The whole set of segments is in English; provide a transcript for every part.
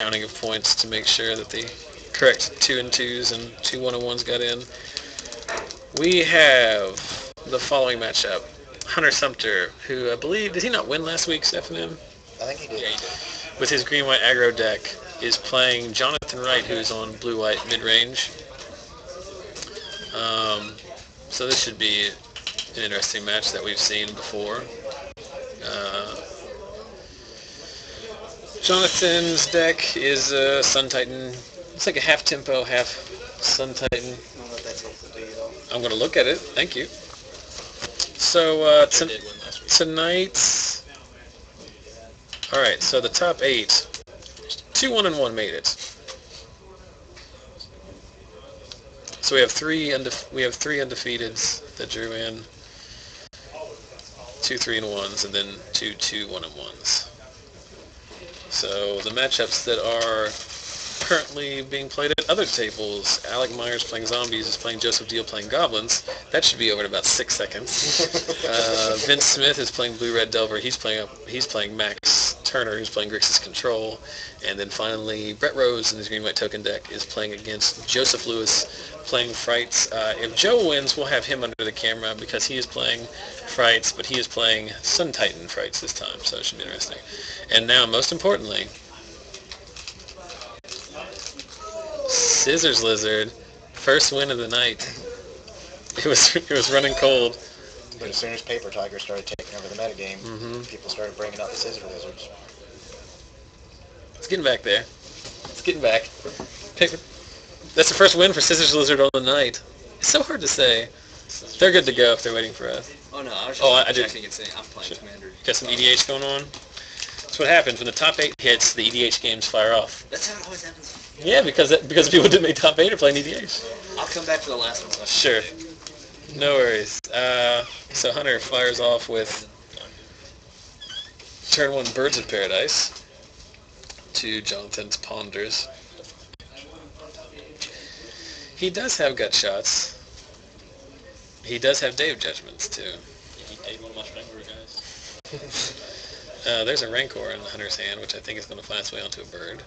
counting of points to make sure that the correct 2 and 2s and 2 1 and 1s got in. We have the following matchup. Hunter Sumpter, who I believe, did he not win last week's FNM? I think he did. Yeah, he did. With his green-white aggro deck, is playing Jonathan Wright, who is on blue-white mid-range. So this should be an interesting match that we've seen before. Jonathan's deck is Sun Titan. It's like a half tempo, half Sun Titan. I'm going to look at it. Thank you. So tonight, all right. So the top 8, 2 1 and 1 made it. So we have three undefeateds that drew in, 2 3 and 1s, and then 2 2 1 and 1s. So the matchups that are currently being played at other tables, Alec Myers playing Zombies is playing Joseph Deal playing Goblins. That should be over in about 6 seconds. Vince Smith is playing Blue Red Delver. He's playing Max Turner, who's playing Grixis Control. And then finally, Brett Rose in his green-white token deck is playing against Joseph Lewis playing Frights. If Joe wins, we'll have him under the camera because he is playing Frights, but he is playing Sun Titan Frights this time, so it should be interesting. And now, most importantly, Scissors Lizard, first win of the night. It was running cold. But as soon as Paper Tiger started taking over the metagame, people started bringing out the Scissor Lizards. It's getting back there. It's getting back. Paper. That's the first win for Scissors Lizard on the night. It's so hard to say. They're good to go if they're waiting for us. Oh no, I was just checking and saying I'm playing Commander. Got some EDH going on? That's what happens when the top 8 hits, the EDH games fire off. That's how it always happens. Yeah, because people didn't make top 8 are playing EDH. I'll come back for the last one. Sure. No worries. So Hunter fires off with turn 1 Birds of Paradise to Jonathan's Ponders. He does have gut shots. He does have Day of Judgments too. He ate one of my Strangler guys. There's a Rancor in Hunter's hand, which I think is going to find its way onto a bird.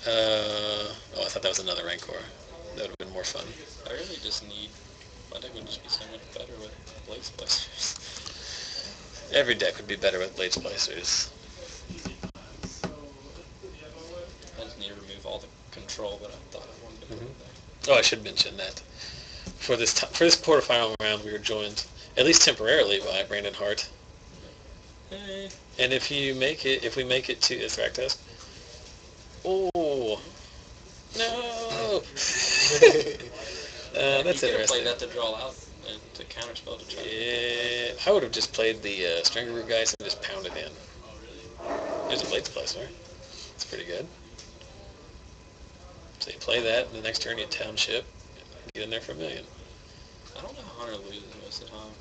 I thought that was another Rancor. That would have been more fun. I really just need... My deck would just be so much better with Blade Splicers. Every deck would be better with Blade Splicers. I just need to remove all the control that I thought I wanted to put in there. Oh, I should mention that. For this quarterfinal round, we were joined, at least temporarily, by Brandon Hart. Hey. And if we make it to Thractus, oh no! That's you interesting. Play that to draw out and to counterspell to try. Yeah, I would have just played the Strangler guys and just pounded in. There's a Blade Splicer. It's pretty good. So you play that, and the next turn you township, get in there for $1 million. I don't know how Hunter loses most of the time.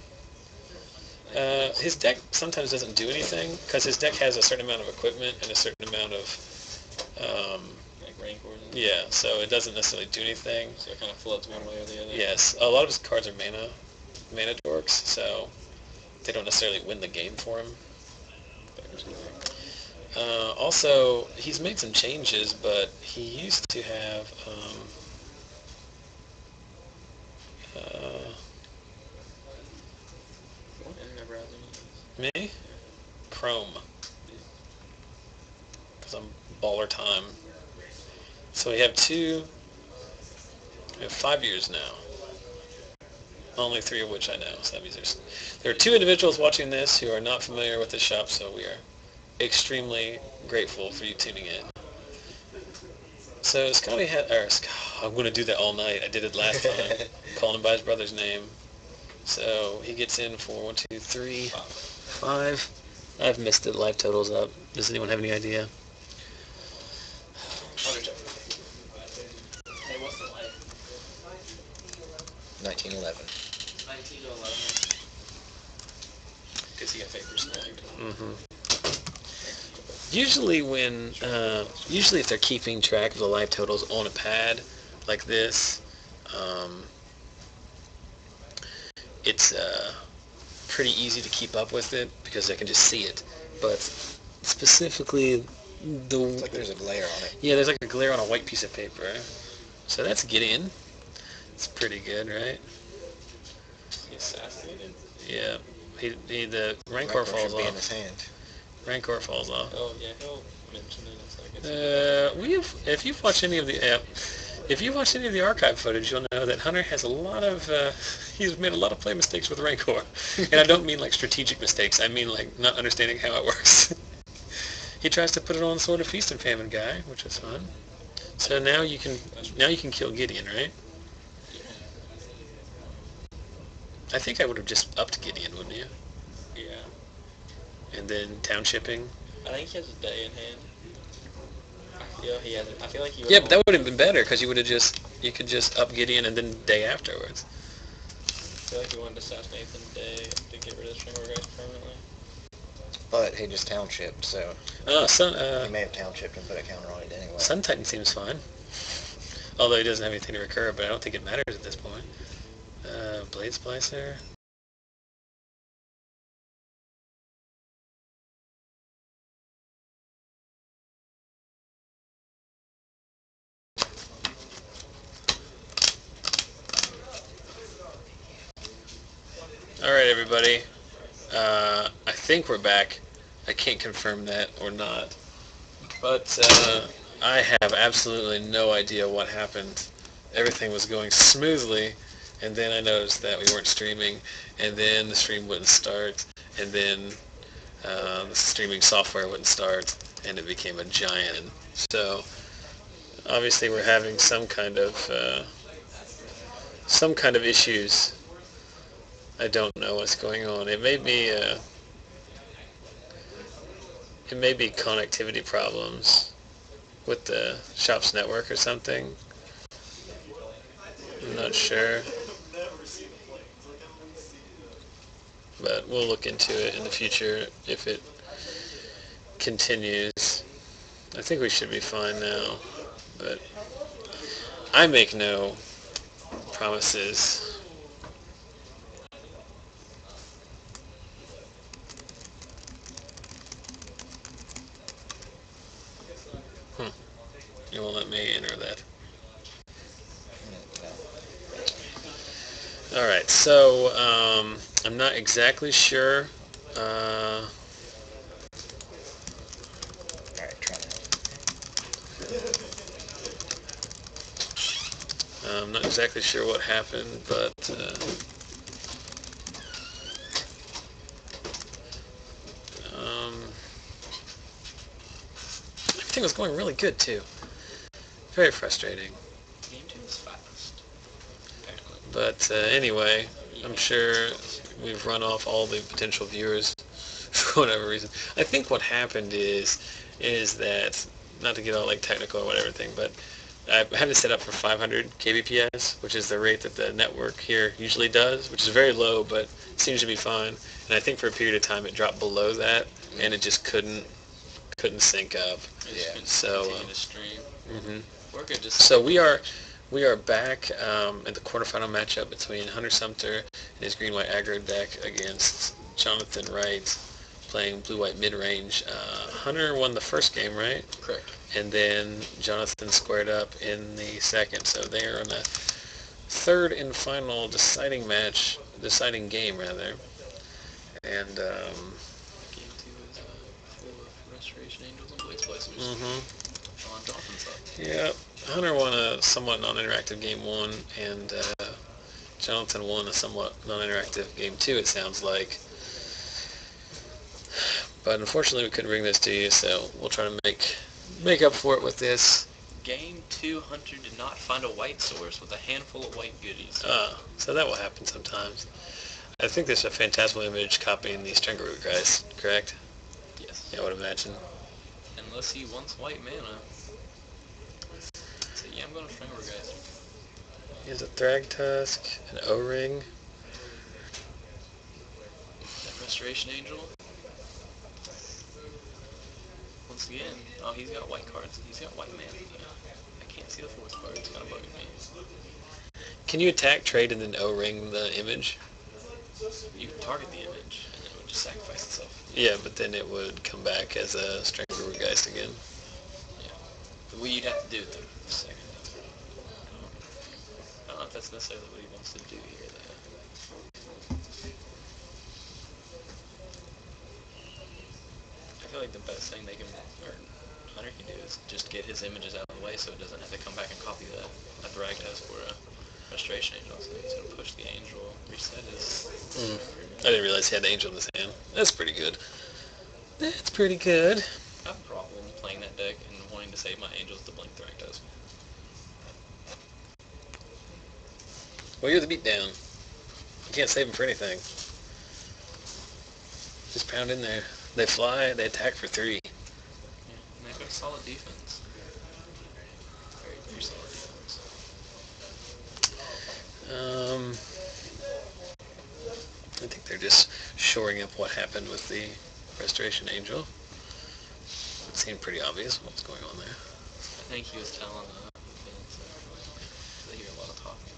His deck sometimes doesn't do anything because his deck has a certain amount of equipment and a certain amount of like Rancors. Yeah, so it doesn't necessarily do anything. So it kind of floods one way or the other. Yes, a lot of his cards are mana dorks, so they don't necessarily win the game for him. Also, he's made some changes, but he used to have me? Chrome. Because I'm baller time. So we have 5 years now. Only 3 of which I know. So that means there are 2 individuals watching this who are not familiar with the shop, so we are extremely grateful for you tuning in. So Scotty I'm going to do that all night. I did it last time, calling him by his brother's name. So he gets in for 1, 2, 3, 5. I've missed the life totals up. Does anyone have any idea? Hey, what's the life? 1911. 19 to 11. Because he got favors. Usually if they're keeping track of the life totals on a pad like this, it's pretty easy to keep up with it because I can just see it. But specifically It's like there's a glare on it. Yeah, there's like a glare on a white piece of paper. So that's Gideon. It's pretty good, right? He assassinated? Yeah. The Rancor Rancor falls should be in off. his hand. Rancor falls off. Oh, yeah, he'll mention it in a second. If you've watched any of the if you watch any of the archive footage, you'll know that Hunter has a lot of he's made a lot of play mistakes with Rancor, and I don't mean like strategic mistakes. I mean like not understanding how it works. He tries to put it on Sword of Feast and Famine guy, which is fun. So now you can kill Gideon, right? I think I would have just upped Gideon, wouldn't you? Yeah. And then townshipping. I think he has a day in hand. I feel like he would. Yeah, but that would have been better because you could just up Gideon and then day afterwards. I feel like he wanted to assassinate the day to get rid of Stringor guys permanently. But he just townshipped, so he may have townshipped and put a counter on it anyway. Sun Titan seems fine. Although he doesn't have anything to recur, but I don't think it matters at this point. Blade Splicer. Alright, everybody. I think we're back. I can't confirm that or not. But I have absolutely no idea what happened. Everything was going smoothly, and then I noticed that we weren't streaming, and then the stream wouldn't start, and then the streaming software wouldn't start, and it became a giant. So obviously we're having some kind of issues. I don't know what's going on. It may be connectivity problems with the shop's network or something. I'm not sure. But we'll look into it in the future if it continues. I think we should be fine now, but I make no promises. You won't let me enter that. Alright, so I'm not exactly sure. Alright, try it. I'm not exactly sure what happened, but everything was going really good too. Very frustrating. Game 2 is fast. Apparently. But anyway, I'm sure we've run off all the potential viewers for whatever reason. I think what happened is that, not to get all like technical or whatever thing, but I have it set up for 500 kbps, which is the rate that the network here usually does, which is very low, but seems to be fine. And I think for a period of time it dropped below that, and it just couldn't sync up. Yeah. So. We're good. So we are back at the quarterfinal matchup between Hunter Sumpter and his green-white aggro deck against Jonathan Wright playing blue-white midrange. Hunter won the first game, right? Correct. And then Jonathan squared up in the second. So they are in a third and final deciding game rather. And Game 2 is full of Restoration Angels and Blade Splicers. On Jonathan's side. Yeah, Hunter won a somewhat non-interactive game 1, and Jonathan won a somewhat non-interactive game 2, it sounds like. But unfortunately we couldn't bring this to you, so we'll try to make up for it with this. Game 2, Hunter did not find a white source with a handful of white goodies. So that will happen sometimes. I think there's a phantasmal image copying the Stringerroot guys, correct? Yes. Yeah, I would imagine. Unless he wants white mana. So yeah, I'm going to Stringor guys. He has a Thragtusk, an O-Ring. That Restoration Angel. Once again, oh, he's got white cards. He's got white mana. I can't see the fourth card. It's kind of bugging me. Can you attack, trade, and then O-Ring the image? You can target the image, and then it would just sacrifice itself. Yeah, but then it would come back as a Stringerroot Poltergeist again. Yeah. Well, you'd have to do it the second. I don't know if that's necessarily what he wants to do here, though. I feel like the best thing they can, or Hunter can do, is just get his images out of the way so it doesn't have to come back and copy the drag test for a restoration angel. So he's going to push the angel, reset his... I didn't realize he had the angel in his hand. That's pretty good. That's pretty good. I have a problem playing that deck and wanting to save my angels to blink drag test. Well, you're the beatdown. You can't save them for anything. Just pound in there. They fly, they attack for 3. Yeah, and they've got solid defense. Very, very solid defense. I think they're just shoring up what happened with the Restoration Angel. It seemed pretty obvious what was going on there. I think he was telling Vince that they hear a lot of talking.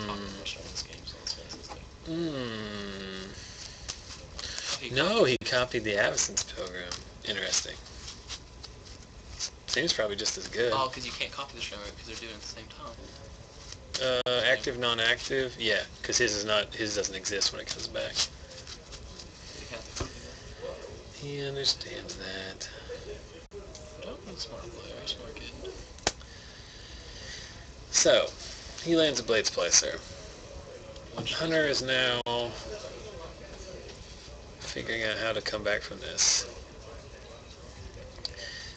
Talking much in this game, so let's face it. No, he copied the Avacyn's Pilgrim. Interesting. Seems probably just as good. Oh, because you can't copy the Shredder because they're doing it at the same time. Active, non-active, yeah, because his doesn't exist when it comes back. You have to copy that. He understands that. Jonathan's a smart player, he's smart kid. So, he lands a Blades Placer. Hunter is now figuring out how to come back from this.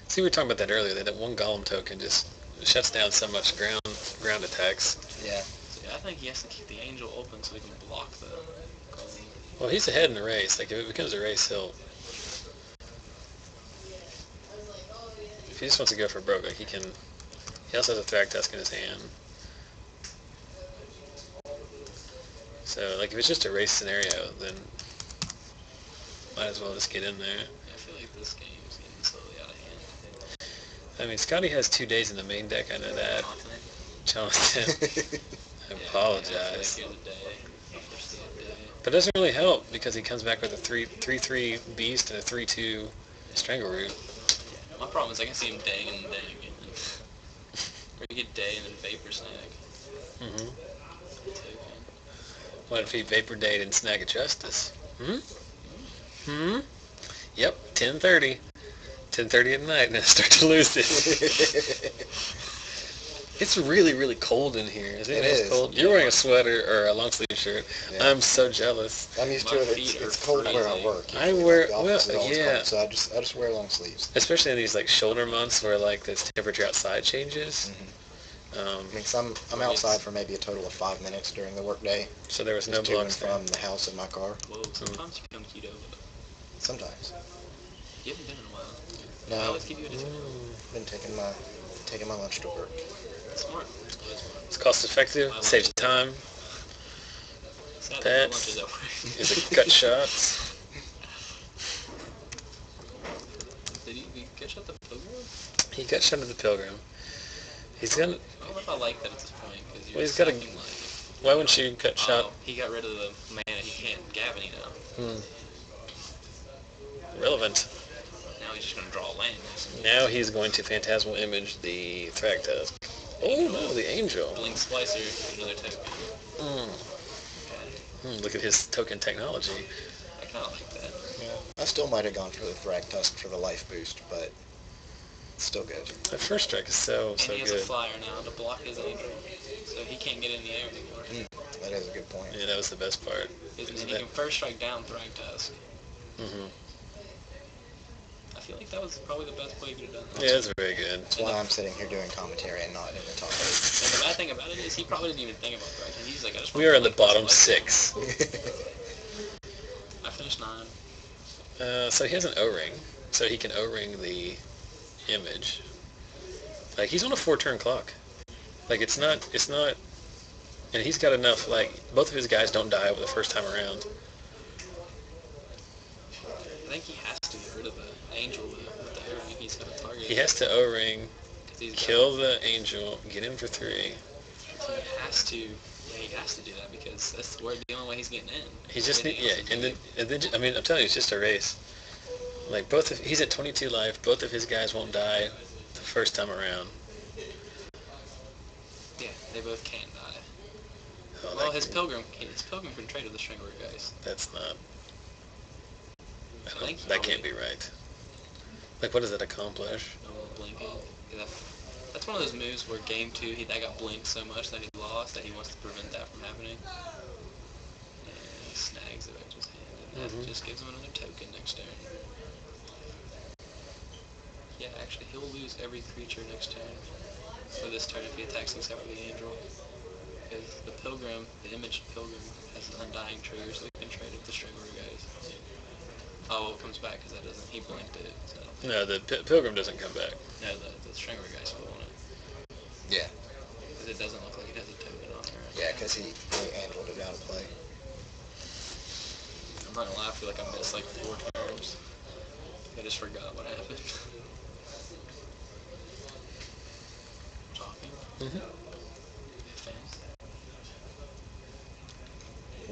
See, we were talking about that earlier, that one Golem token just shuts down so much ground attacks. Yeah. See, I think he has to keep the angel open so he can block the Golem. Well, he's ahead in the race. Like, if it becomes a race, if he just wants to go for broke, like he also has a Thragtusk in his hand. So, like, if it's just a race scenario, then might as well just get in there. I feel like this game's getting slowly out of hand. I mean, Scotty has 2 days in the main deck, I know that. Charleston. I apologize. But it doesn't really help, because he comes back with a 3/3 Beast and a 3/2 Strangle Root. My problem is I can see him dang and then dang again. Or you get day and then Vapor Snag. What if he Vapor Dayed and Snag a Justice? Yep, 10:30. 10:30 at night, and I start to lose it. It's really, really cold in here. Is it cold? You're wearing a sweater or a long sleeve shirt. Yeah. I'm so jealous. I'm used to it. It's cold where I work. I wear Cold, so I just wear long sleeves. Especially in these like shoulder months where like the temperature outside changes. I mean, I'm outside for maybe a total of 5 minutes during the workday. So there was no to and blocks from the house in my car. Whoa, sometimes you come keto. Sometimes. You haven't been in a while. No. I always give you a discount. Been taking my lunch to work. Smart. It's cost effective, saves time. That is a gut shots. Did he gut shot the Pilgrim? He gut shot at the Pilgrim. He's gonna. I don't know if I like that at this point because you're He's gotta. Why wouldn't you gut shot? He got rid of the mana. He can't Gavany now. Relevant. Now he's just gonna draw a land. Now he's going to Phantasmal Image the Thragtusk. Oh no, the Angel. Blink Splicer, another token. Look at his token technology. I kind of like that. Yeah. I still might have gone for the Thragtusk for the life boost, but it's still good. That first strike is so good. And he has good. a flyer now to block his Angel, so he can't get in the air anymore. That is a good point. Yeah, that was the best part. And he can first strike down Thragtusk. I feel like that was probably the best play you could have done. Yeah, it's very good. That's why I'm sitting here doing commentary and not in the top 8. And the bad thing about it is he probably didn't even think about Thragtusk. He's like, we are in the bottom 6. I finished 9. So he has an O-ring, so he can O-ring the image. Like, he's on a 4-turn clock. Like, it's not, and he's got enough, like, both of his guys don't die the first time around. I think he has to get rid of the Angel with the O-ring. He's got a target. He has to O-ring, kill the Angel, get him for 3. He has to do that because that's the only way he's getting in. He just and then I mean, I'm telling you, it's just a race. Like he's at 22 life. Both of his guys won't die the first time around. Yeah, they both can't die. Oh, well, his pilgrim can trade with the Strangler guys. That's not. That can't be right. Like, what does it accomplish? Blinking. That's one of those moves where game 2 that got blinked so much that he lost that he wants to prevent that from happening. And he snags the Edge's hand, and that just gives him another token next turn. Yeah, actually, he'll lose every creature next turn. For this turn if he attacks except for the Angel. Because the Pilgrim, the imaged Pilgrim, has an Undying trigger, so he can trade with the Strangler guys. Oh, well, it comes back because that doesn't. He blinked it. So no, the Pilgrim doesn't come back. No, the Strangler guys still want it. Yeah. Because it doesn't look like it has a token on it. Right? Yeah, because he angled it out of play. I'm not gonna lie, I feel like I missed like 4 turns. I just forgot what happened. Talking? Fans?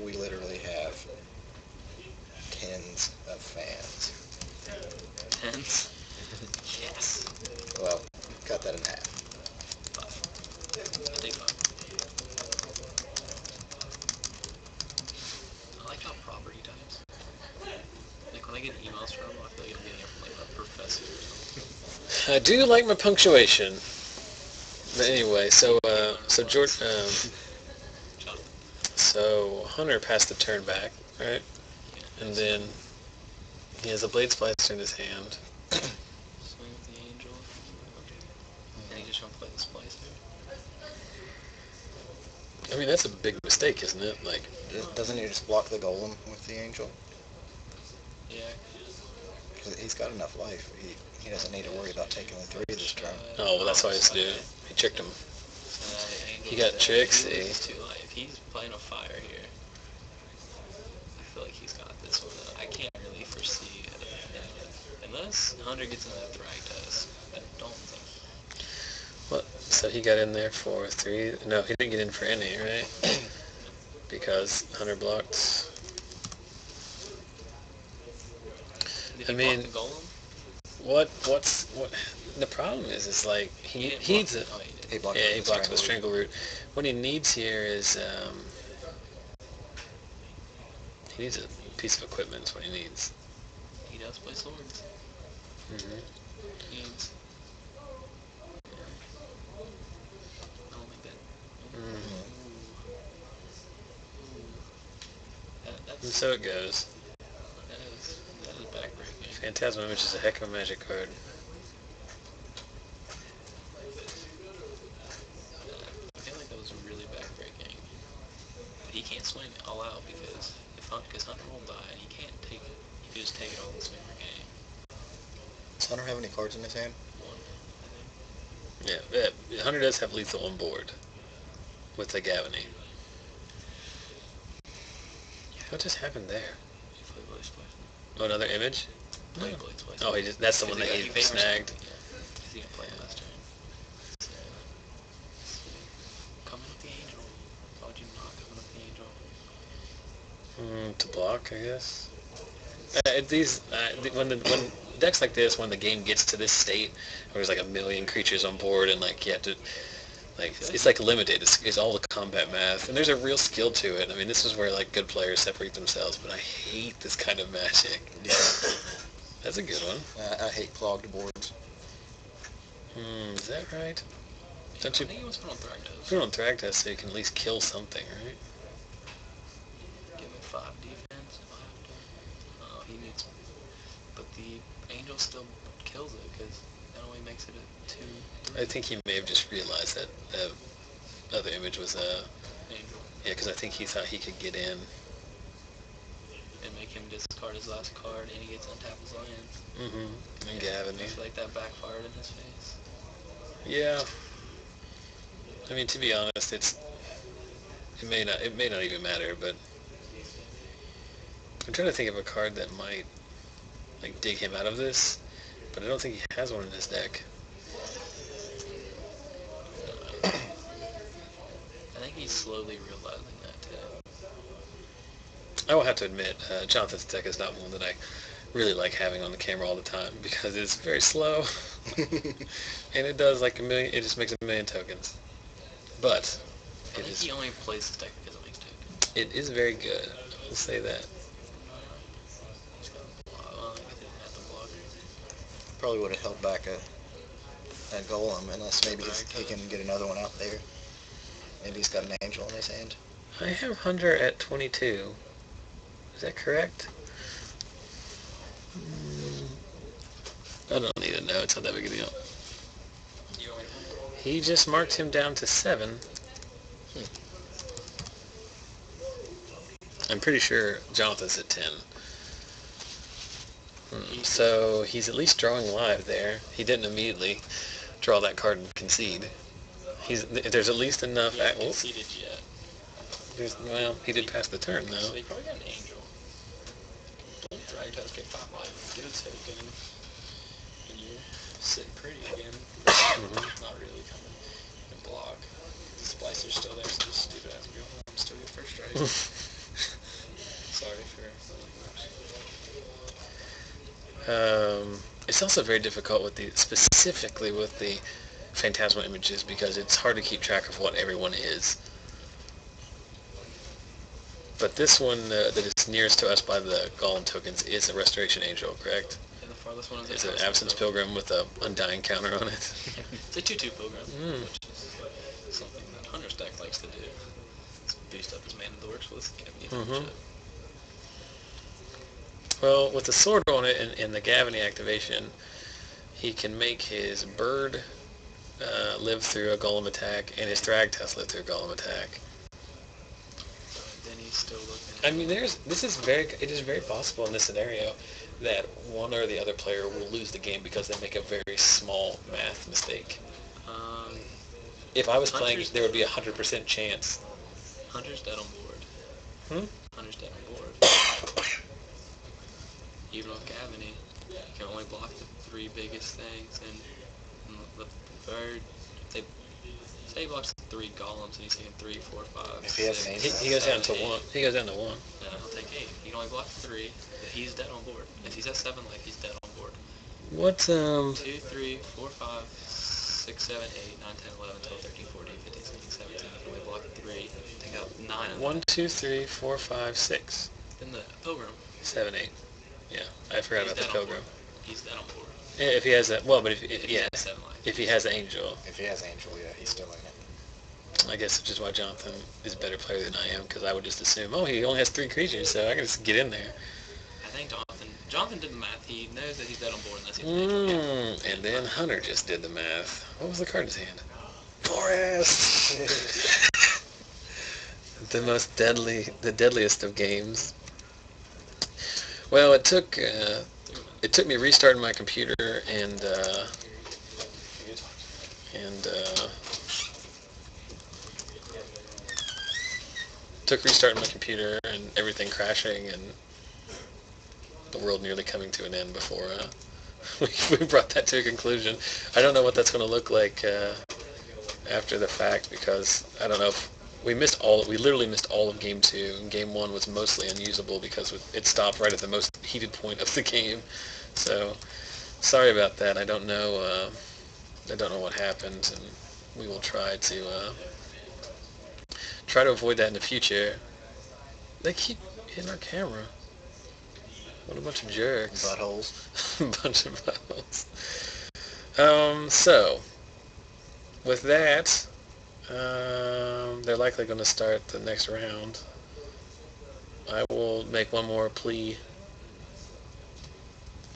We literally have tens of fans. Tens? Yes. Well, cut that in half. 5. I think 5. I like how property types. Like when I get emails from them, I feel like I'm getting it from like a professor or something. I do like my punctuation. But anyway, so George, so Hunter passed the turn back, right? Yeah, and then he has a Blade Splicer in his hand. Swing with the Angel. And he just won't play the Splicer. I mean, that's a big mistake, isn't it? Like, doesn't he just block the Golem with the Angel? Yeah. Because he's got enough life. He doesn't need to worry about taking the 3 this turn. Oh, well, that's what he has to do. He tricked him. He got tricks. He's too light. If he's playing a fire here, I feel like he's got this one. I can't really foresee anything. Unless Hunter gets in that Thrag test. I don't think. What? So he got in there for 3? No, he didn't get in for any, right? Because Hunter blocked. I mean, what? The problem is like he needs it. He blocked with Strangle Root. What he needs here is he needs a piece of equipment. Is what he needs. He does play swords. He needs. I don't think that. And so it goes. That is backbreaking. Phantasm Image is a heck of a magic card. I feel like that was really backbreaking. He can't swing all out because Hunter will die and he can't take it. He can just take it all and swing for game. Does Hunter have any cards in his hand? 1, I think. Yeah, Hunter does have lethal on board with the Gavany. What just happened there? Oh, another image? Oh, that's the one that he snagged. He didn't play last turn. So, coming with the Angel. Why would you not come with the Angel? To block, I guess. When decks like this, when the game gets to this state, where there's like a million creatures on board, and like you have to, like it's like limited. It's all the combat math, and there's a real skill to it. I mean, this is where like good players separate themselves. But I hate this kind of magic. Yeah, that's a good one. I hate clogged boards. Is that right? Don't you? I think he wants to put on Thrag test. Put it on Thrag test so you can at least kill something, right? Give him 5 defense. He needs, but the Angel still kills it because that only makes it a 2. 3. I think he may have just realized that the other image was Angel. Yeah, because I think he thought he could get in and make him discard his last card, and he gets untap his land. And Gavin. I feel like that backfired in his face. Yeah. I mean, to be honest, it may not even matter, but I'm trying to think of a card that might like dig him out of this, but I don't think he has one in his deck. I think he's slowly realizing that too. I will have to admit, Jonathan's deck is not one that I really like having on the camera all the time because it's very slow, and it does like a million. It just makes a million tokens, but I think he only plays this deck because it makes tokens. it is very good. I'll say that. Probably would have held back a golem unless maybe he can get another one out there. Maybe he's got an angel in his hand. I have Hunter at 22. Is that correct? I don't need to know. It's not that big a deal. He just marked him down to 7. I'm pretty sure Jonathan's at 10. So he's at least drawing live there. He didn't immediately draw that card and concede. There's at least enough. He hasn't conceded yet. Well, he did pass the turn though. So he probably got an angel. Don't drag test, get 5 life, get a token, and you're sitting pretty again. Not really coming and block. The splicer's still there, so this stupid ass go home. Still get first strike. Sorry for it's also very difficult with specifically with the phantasmal images because it's hard to keep track of what everyone is. But this one that is nearest to us by the golem tokens is a restoration angel, correct? And the farthest one is it's an absence pilgrim with a undying counter on it. It's a 2/2 pilgrim, which is something that Hunter's deck likes to do. It's boost up his mana dorks with shit. Well, with the sword on it and the Gavany activation, he can make his bird live through a golem attack and his Thragtusk live through a golem attack. Then he's still looking. I mean, it is very possible in this scenario that one or the other player will lose the game because they make a very small math mistake. If I was playing, there would be 100% chance. Hunter's dead on board. Hunter's dead on board. Even with Gavany, you can only block the 3 biggest things, and the third, say he blocks 3 golems, and he's taking 3, 4, 5, if he has an angel, he goes down to 1. He goes down to 1. Yeah, he'll take 8. He can only block 3. He's dead on board. If he's at 7 life, he's dead on board. What 2, 3, 4, 5, 6, 7, 8, 9, 10, 11, 12, 13, 14, 15, 16, 17. He can only block 3. Take out 9. 1, 2, 3, 4, 5, 6. Then the pilgrim. 7, 8. Yeah, I forgot about the pilgrim. He's dead on board. Yeah, if he has that, well, but if he has the angel. If he has angel, yeah, he's still in it. I guess which is why Jonathan is a better player than I am, because I would just assume, oh, he only has 3 creatures, so I can just get in there. I think Jonathan did the math. He knows that he's dead on board unless he's an angel. And then Hunter just did the math. What was the card in his hand? Forest! The deadliest of games. Well, it took me restarting my computer and everything crashing and the world nearly coming to an end before we brought that to a conclusion. I don't know what that's going to look like after the fact because I don't know if we literally missed all of Game 2, and Game 1 was mostly unusable because it stopped right at the most heated point of the game. So, sorry about that. I don't know what happened, and we will try to avoid that in the future. They keep hitting our camera. What a bunch of jerks. Buttholes. Bunch of buttholes. So, with that, they're likely going to start the next round. I will make one more plea.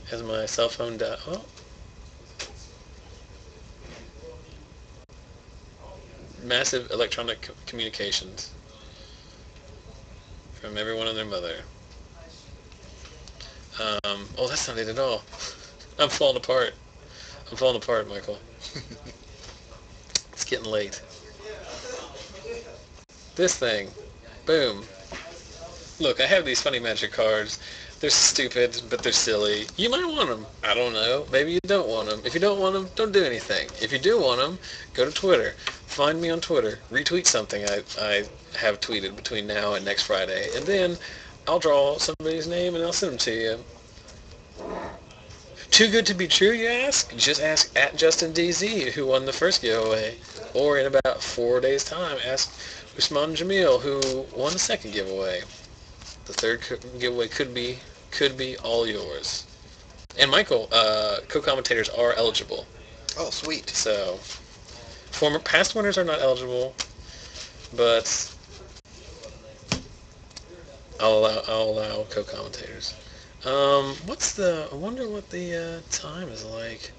Has my cell phone died? Oh. Massive electronic communications from everyone and their mother. Oh, that's not it at all. I'm falling apart. Michael. It's getting late. This thing. Boom. Look, I have these funny magic cards. They're stupid, but they're silly. You might want them. I don't know. Maybe you don't want them. If you don't want them, don't do anything. If you do want them, go to Twitter. Find me on Twitter. Retweet something I have tweeted between now and next Friday. And then I'll draw somebody's name and I'll send them to you. Too good to be true, you ask? Just ask at Justin DZ, who won the first giveaway. Or in about 4 days' time, ask Usman Jamil, who won the second giveaway. The third giveaway could be all yours. And Michael, co-commentators are eligible. Oh, sweet. So, past winners are not eligible, but I'll allow co-commentators. I wonder what the time is like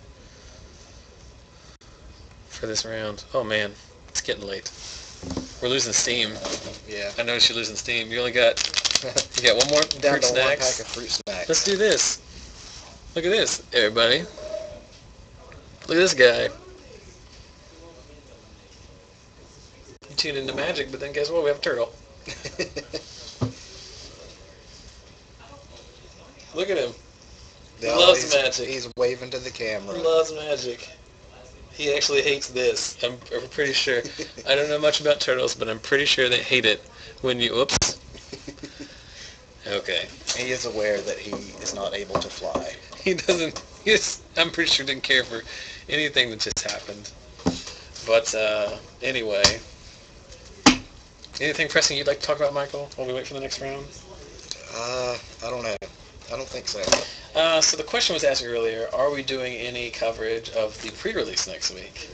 for this round. Oh man, it's getting late. We're losing steam. Yeah. I noticed you're losing steam. You got one more Down fruit to snacks. 1 pack of fruit snacks. Let's do this. Look at this, everybody. Look at this guy. You tune into Magic, but then guess what? We have a turtle. Look at him. He loves Magic. He's waving to the camera. He loves Magic. He actually hates this. I'm pretty sure. I don't know much about turtles, but I'm pretty sure they hate it when you... Oops. Okay. He is aware that he is not able to fly. He doesn't... I'm pretty sure didn't care for anything that just happened. But, anyway. Anything pressing you'd like to talk about, Michael, while we wait for the next round? I don't know. I don't think so. So the question was asked earlier, are we doing any coverage of the pre-release next week?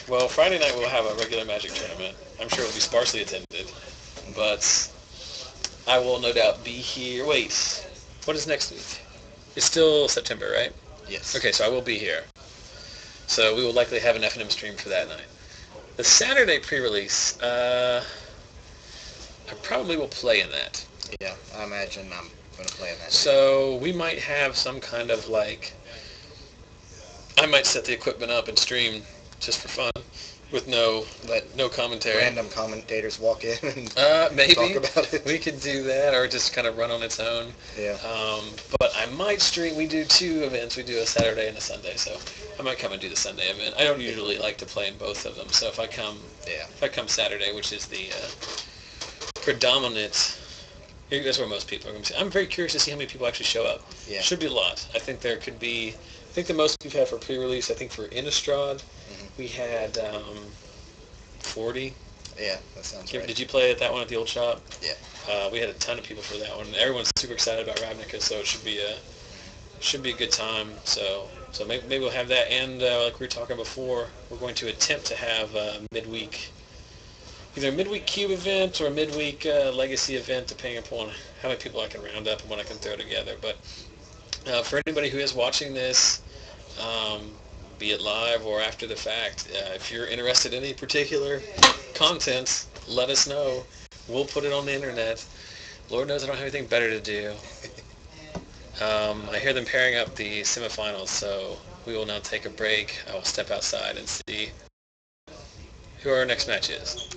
Well, Friday night we'll have a regular Magic tournament. I'm sure it will be sparsely attended, but I will no doubt be here. Wait, what is next week? It's still September, right? Yes. Okay, so I will be here. So we will likely have an FNM stream for that night. The Saturday pre-release, I probably will play in that. Yeah, I imagine I'm going to play in that. So we might have some kind of I might set the equipment up and stream just for fun with no commentary. Random commentators walk in and maybe talk about it. We could do that, or just kind of run on its own. Yeah. But I might stream. We do 2 events. We do a Saturday and a Sunday, so I might come and do the Sunday event. I don't usually like to play in both of them, so if I come Saturday, which is the predominant. That's where most people are going to be. I'm very curious to see how many people actually show up. Yeah. Should be a lot. I think there could be. I think the most we've had for pre-release. I think for Innistrad, we had 40. Yeah, that sounds right. Did you play at that one at the old shop? Yeah. We had a ton of people for that one. Everyone's super excited about Ravnica, so it should be a good time. So maybe we'll have that. And like we were talking before, we're going to attempt to have midweek. Either a midweek cube event or a midweek legacy event, depending upon how many people I can round up and what I can throw together. But for anybody who is watching this, be it live or after the fact, if you're interested in any particular content, let us know. We'll put it on the internet. Lord knows I don't have anything better to do. I hear them pairing up the semifinals, so we will now take a break. I will step outside and see who our next match is.